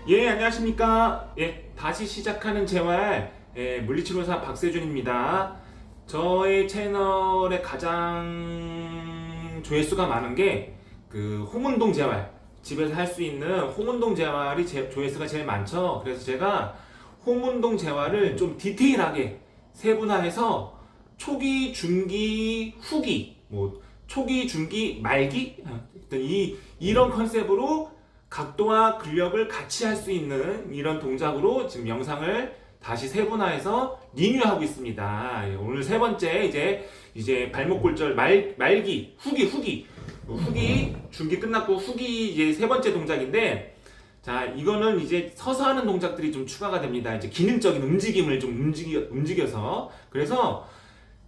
예, 안녕하십니까. 예, 다시 시작하는 재활, 물리치료사 박세준입니다. 저의 채널에 가장 조회수가 많은 게 그 홍운동 재활, 집에서 할 수 있는 홍운동 재활이 조회수가 제일 많죠. 그래서 제가 홍운동 재활을 좀 디테일하게 세분화해서 초기, 중기, 후기, 뭐 초기, 중기, 말기, 이런 컨셉으로 각도와 근력을 같이 할 수 있는 이런 동작으로 지금 영상을 다시 세분화해서 리뉴하고 있습니다. 오늘 세 번째 이제 발목 골절 말기, 후기, 중기 끝났고 후기 이제 세 번째 동작인데, 자, 이거는 이제 서서 하는 동작들이 좀 추가가 됩니다. 이제 기능적인 움직임을 좀 움직여서. 그래서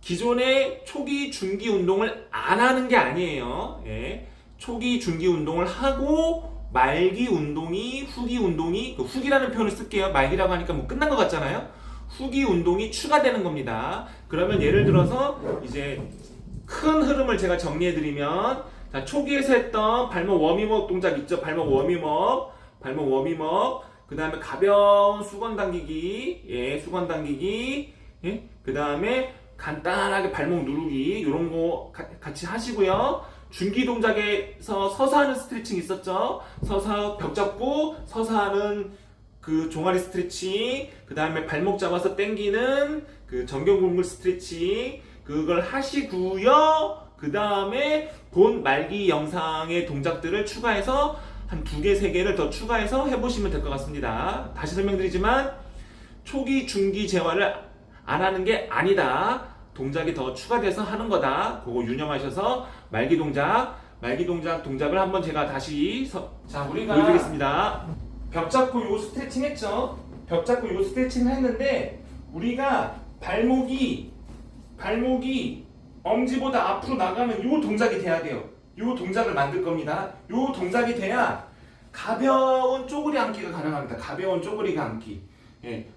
기존의 초기, 중기 운동을 안 하는 게 아니에요. 예. 초기, 중기 운동을 하고 말기 운동이, 후기 운동이, 후기라는 표현을 쓸게요. 말기라고 하니까 뭐 끝난 것 같잖아요. 후기 운동이 추가되는 겁니다. 그러면 예를 들어서 이제 큰 흐름을 제가 정리해드리면, 자, 초기에서 했던 발목 워밍업 동작 있죠. 발목 워밍업, 그 다음에 가벼운 수건 당기기, 수건 당기기, 그 다음에 간단하게 발목 누르기, 이런 거 같이 하시고요. 중기 동작에서 서서 하는 스트레칭 있었죠? 서서 벽 잡고 서서 하는 그 종아리 스트레칭, 그 다음에 발목 잡아서 당기는 그 정경골물 스트레칭, 그걸 하시고요. 그 다음에 본 말기 영상의 동작들을 추가해서 한 2개, 3개를 더 추가해서 해보시면 될 것 같습니다. 다시 설명드리지만 초기, 중기 재활을 안 하는 게 아니다. 동작이 더 추가돼서 하는 거다. 그거 유념하셔서 말기 동작을 한번 제가 다시 우리가 보여드리겠습니다. 벽 잡고 요 스트레칭 했죠? 벽 잡고 요 스트레칭을 했는데, 우리가 발목이 엄지보다 앞으로 나가는 요 동작이 돼야 돼요. 요 동작을 만들 겁니다. 요 동작이 돼야 가벼운 쪼그리 앉기가 가능합니다. 가벼운 쪼그리 앉기.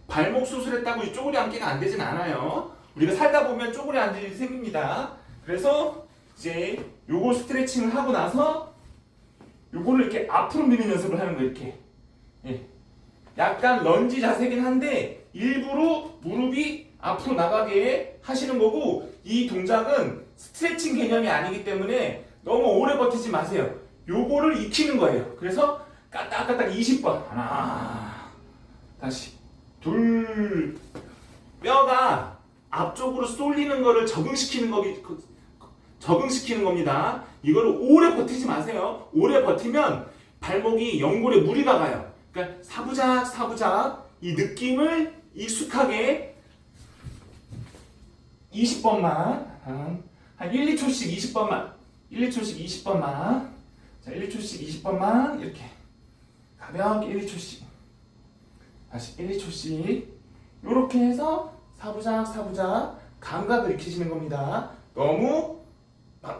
발목 수술했다고 이 쪼그리 앉기가 안 되진 않아요. 우리가 살다 보면 쪼그리 앉을 일이 생깁니다. 그래서 이제 요거 스트레칭을 하고 나서 요거를 이렇게 앞으로 미는 연습을 하는 거예요. 이렇게. 약간 런지 자세긴 한데 일부러 무릎이 앞으로 나가게 하시는 거고, 이 동작은 스트레칭 개념이 아니기 때문에 너무 오래 버티지 마세요. 요거를 익히는 거예요. 그래서 까딱까딱 20번. 하나, 다시, 둘. 뼈가 앞쪽으로 쏠리는 거를 적응시키는 겁니다. 이거를 오래 버티지 마세요. 오래 버티면 발목이 연골에 무리가 가요. 그러니까 사부작 이 느낌을 익숙하게 20번만, 한 1, 2초씩 20번만, 1, 2초씩 20번만, 자, 1, 2초씩 20번만, 이렇게 가볍게 1, 2초씩, 다시 1, 2초씩, 이렇게 해서 사부작 감각을 익히시는 겁니다. 너무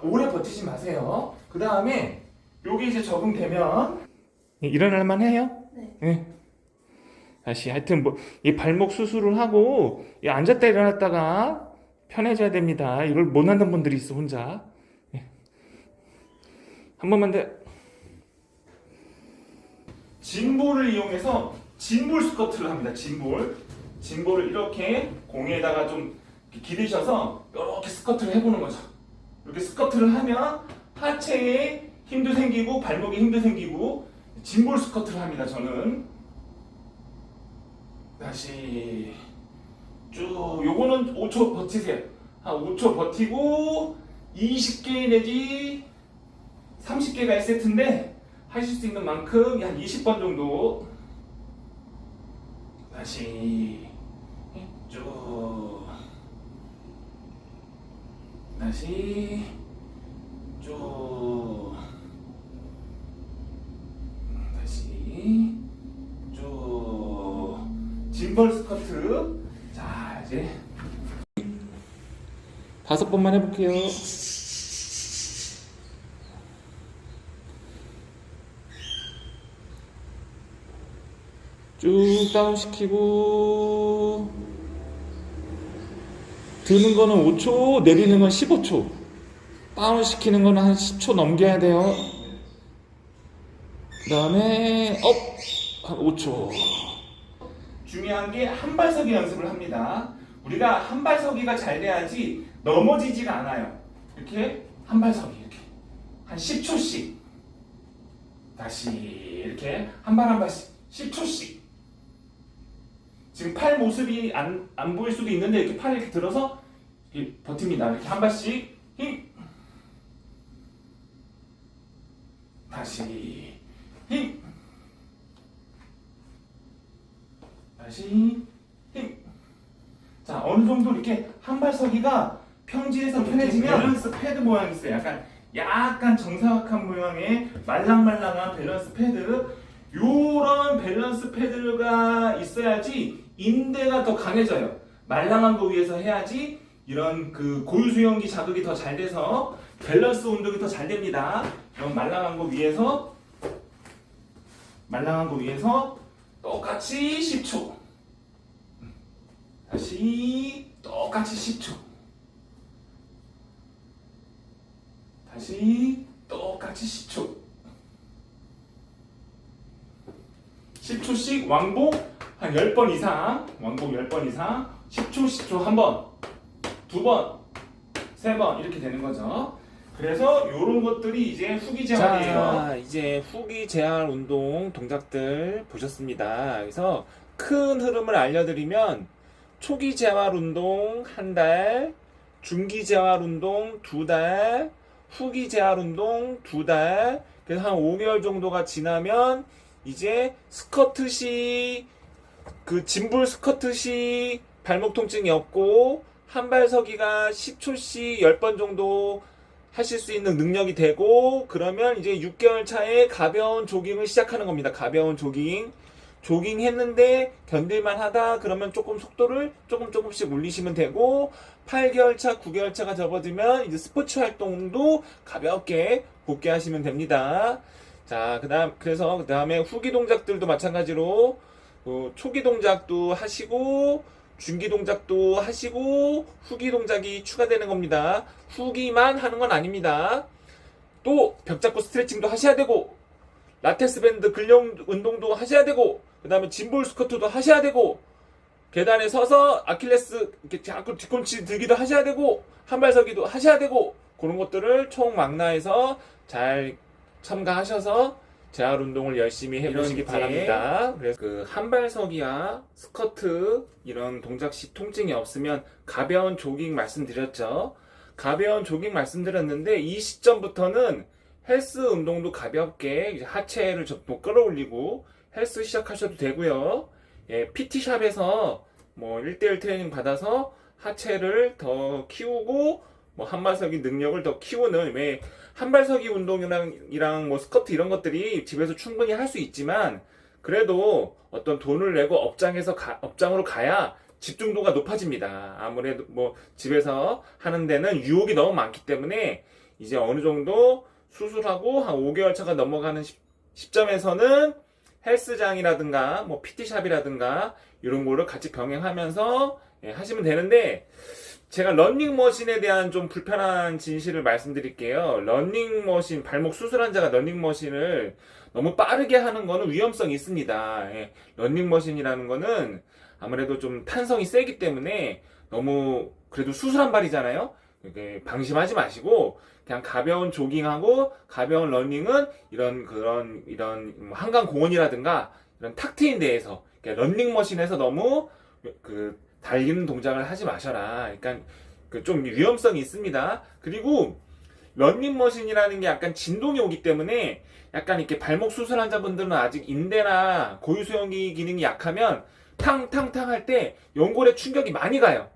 오래 버티지 마세요. 그 다음에 요게 이제 적응되면 일어날만 해요? 네. 다시 하여튼 이 발목 수술을 하고 앉았다 일어났다가 편해져야 됩니다. 이걸 못하는 분들이 있어 혼자. 한 번만 더. 짐볼을 이용해서 짐볼 스쿼트를 합니다. 짐볼을 이렇게 공에다가 좀 기대셔서 이렇게 스쿼트를 해보는 거죠. 이렇게 스쿼트를 하면 하체에 힘도 생기고 발목에 힘도 생기고 짐볼 스쿼트를 합니다. 저는 다시 쭉, 요거는 5초 버티세요. 한 5초 버티고 20개 내지 30개가 1세트인데 하실 수 있는 만큼 한 20번 정도. 다시 쭉, 다시 쭉, 다시 쭉. 짐벌 스쿼트. 자, 이제 5번만 해볼게요. 쭉 다운시키고, 드는 거는 5초, 내리는 건 15초. 다운시키는 거는 한 10초 넘겨야 돼요. 그 다음에 업! 한 5초. 중요한 게 한발서기 연습을 합니다. 우리가 한발서기가 잘 돼야지 넘어지지가 않아요. 이렇게 한발서기 이렇게 한 10초씩 다시 이렇게 한 발 한 발씩 10초씩. 지금 팔 모습이 안 보일 수도 있는데 이렇게 팔을 이렇게 들어서 이렇게 버팁니다. 이렇게 한 발씩 힘. 다시 힘. 다시 힘. 자, 어느 정도 이렇게 한발서기가 평지에서 편해지면 밸런스 패드 모양이 있어요. 약간 정사각한 모양의 말랑말랑한 밸런스 패드. 요런 밸런스 패드가 있어야지 인대가 더 강해져요. 말랑한 거 위에서 해야지 이런 그 고유수용기 자극이 더 잘 돼서 밸런스 운동이 더 잘 됩니다. 이런 말랑한 거 위에서 똑같이 10초. 다시 똑같이 10초. 다시 똑같이 10초. 10초씩 왕복 한 10번 이상. 왕복 10번 이상. 10초, 10초 한 번, 두 번, 세 번 이렇게 되는 거죠. 그래서 이런 것들이 이제 후기 재활이에요. 자, 이제 후기 재활 운동 동작들 보셨습니다. 그래서 큰 흐름을 알려드리면 초기 재활 운동 한 달, 중기 재활 운동 두 달, 후기 재활 운동 두 달. 그래서 한 5개월 정도가 지나면 이제 스쿼트 그 짐볼 스쿼트 발목 통증이 없고 한발서기가 10초씩 10번 정도 하실 수 있는 능력이 되고, 그러면 이제 6개월 차에 가벼운 조깅을 시작하는 겁니다. 가벼운 조깅 했는데 견딜만 하다 그러면 조금 속도를 조금씩 올리시면 되고, 8개월 차, 9개월 차가 접어들면 이제 스포츠 활동도 가볍게 복귀하시면 됩니다. 자, 그래서 그 다음에 후기 동작들도 마찬가지로 초기 동작도 하시고 중기 동작도 하시고 후기 동작이 추가되는 겁니다. 후기만 하는 건 아닙니다. 또 벽 잡고 스트레칭도 하셔야 되고, 라텍스 밴드 근력 운동도 하셔야 되고, 그 다음에 짐볼 스쿼트도 하셔야 되고, 계단에 서서 아킬레스 이렇게 자꾸 뒤꿈치 들기도 하셔야 되고, 한발서기도 하셔야 되고, 그런 것들을 총망라해서 잘 첨가하셔서 재활 운동을 열심히 해보시기 바랍니다. 그래서 그 한발서기와 스쿼트 이런 동작 시 통증이 없으면 가벼운 조깅 말씀드렸죠. 가벼운 조깅 말씀드렸는데 이 시점부터는 헬스 운동도 가볍게 이제 하체를 좀 끌어올리고 헬스 시작하셔도 되고요. 예, PT샵에서 뭐 1대1 트레이닝 받아서 하체를 더 키우고 뭐 한발서기 능력을 더 키우는, 왜 한발서기 운동이랑 뭐 스쿼트 이런 것들이 집에서 충분히 할 수 있지만 그래도 어떤 돈을 내고 업장으로 가야 집중도가 높아집니다. 아무래도 뭐 집에서 하는 데는 유혹이 너무 많기 때문에 이제 어느 정도 수술하고 한 5개월 차가 넘어가는 시점에서는 헬스장이라든가 뭐 PT샵이라든가 이런 거를 같이 병행하면서 하시면 되는데, 제가 러닝머신에 대한 좀 불편한 진실을 말씀드릴게요. 러닝머신, 발목 수술한 자가 러닝머신을 너무 빠르게 하는 거는 위험성이 있습니다. 예, 러닝머신이라는 거는 아무래도 좀 탄성이 세기 때문에 너무, 그래도 수술한 발이잖아요. 방심하지 마시고 그냥 가벼운 조깅하고 가벼운 러닝은 이런 한강 공원이라든가 이런 탁 트인 데에서, 러닝머신에서 너무 달리는 동작을 하지 마셔라. 그러니까 좀 위험성이 있습니다. 그리고 러닝머신이라는 게 약간 진동이 오기 때문에 약간 이렇게 발목 수술 환자분들은 아직 인대나 고유수용기 기능이 약하면 탕탕탕 할 때 연골에 충격이 많이 가요.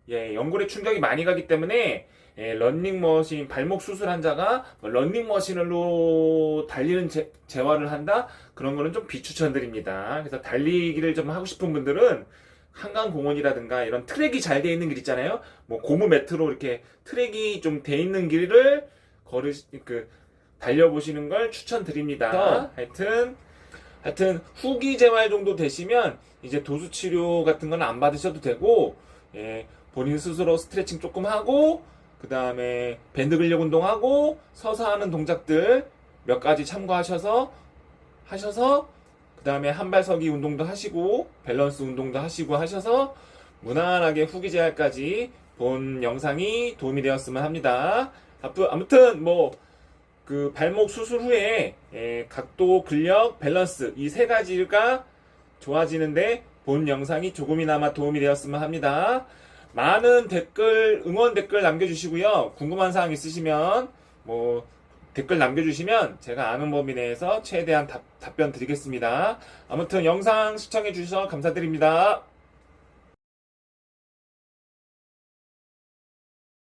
예, 연골에 충격이 많이 가기 때문에 러닝머신, 발목 수술 환자가 러닝머신으로 달리는 재활을 한다? 그런 거는 좀 비추천드립니다. 그래서 달리기를 좀 하고 싶은 분들은 한강공원이라든가 이런 트랙이 잘 돼 있는 길 있잖아요. 뭐 고무 매트로 이렇게 트랙이 좀 돼 있는 길을 달려보시는 걸 추천드립니다. 하여튼 후기 재활 정도 되시면 이제 도수 치료 같은 건 안 받으셔도 되고, 예, 본인 스스로 스트레칭 조금 하고, 그 다음에 밴드 근력 운동하고 서서 하는 동작들 몇 가지 참고하셔서 그 다음에 한발서기 운동도 하시고 밸런스 운동도 하시고 하셔서 무난하게 후기 재활까지 본 영상이 도움이 되었으면 합니다. 아무튼 뭐 그 발목 수술 후에 각도, 근력, 밸런스 이 세 가지가 좋아지는데 본 영상이 조금이나마 도움이 되었으면 합니다. 많은 응원 댓글 남겨주시고요. 궁금한 사항 있으시면 뭐 댓글 남겨주시면 제가 아는 범위 내에서 최대한 답변 드리겠습니다. 아무튼 영상 시청해 주셔서 감사드립니다.